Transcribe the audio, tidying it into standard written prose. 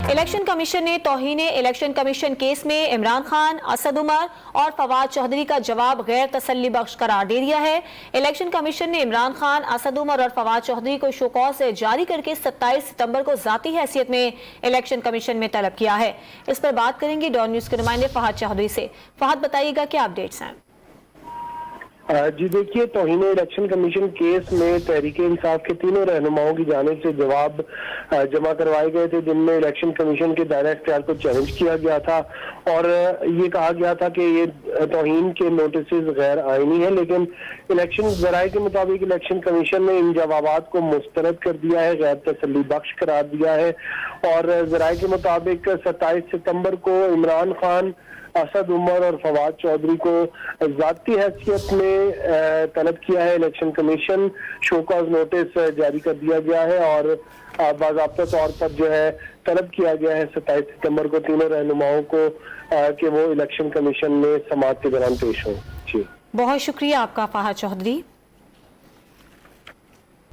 Election commission ने तौहीन election commission case में इमरान खान, असद उमर और फवाद चौधरी का जवाब गैर तसल्ली बख्श करार दे दिया है। इलेक्शन कमीशन ने इमरान खान, असद उमर और फवाद चौधरी को शो कॉज जारी करके 27 सितंबर को जाती हैसियत में इलेक्शन कमीशन में तलब किया है। इस पर बात करेंगे डॉन न्यूज के नुमाइंदे फहद चौधरी से। फहद, बताइएगा क्या अपडेट्स हैं? जी देखिए, तौहीन इलेक्शन कमीशन केस में तहरीक इंसाफ के तीनों रहनुमाओं की जानिब से जवाब जमा करवाए गए थे, जिनमें इलेक्शन कमीशन के दायरा इख्तियार को चैलेंज किया गया था और ये कहा गया था कि ये तौहीन के नोटिस गैर आईनी है। लेकिन इलेक्शन ज़राए के मुताबिक इलेक्शन कमीशन ने इन जवाबात को मुस्तरद कर दिया है, गैर तसल्ली बख्श करार दिया है और ज़राए के मुताबिक 27 सितंबर को इमरान खान, असद उमर और फवाद चौधरी को ज़ाती हैसियत में तलब किया है। Election commission show cause notice जारी कर दिया गया है और बाज़ाब्ता तौर पर जो है तलब किया गया है 27 सितंबर को तीनों रहनुमाओं को कि वो इलेक्शन कमीशन में समाअत के दौरान पेश हों। जी, बहुत शुक्रिया आपका फहद चौधरी।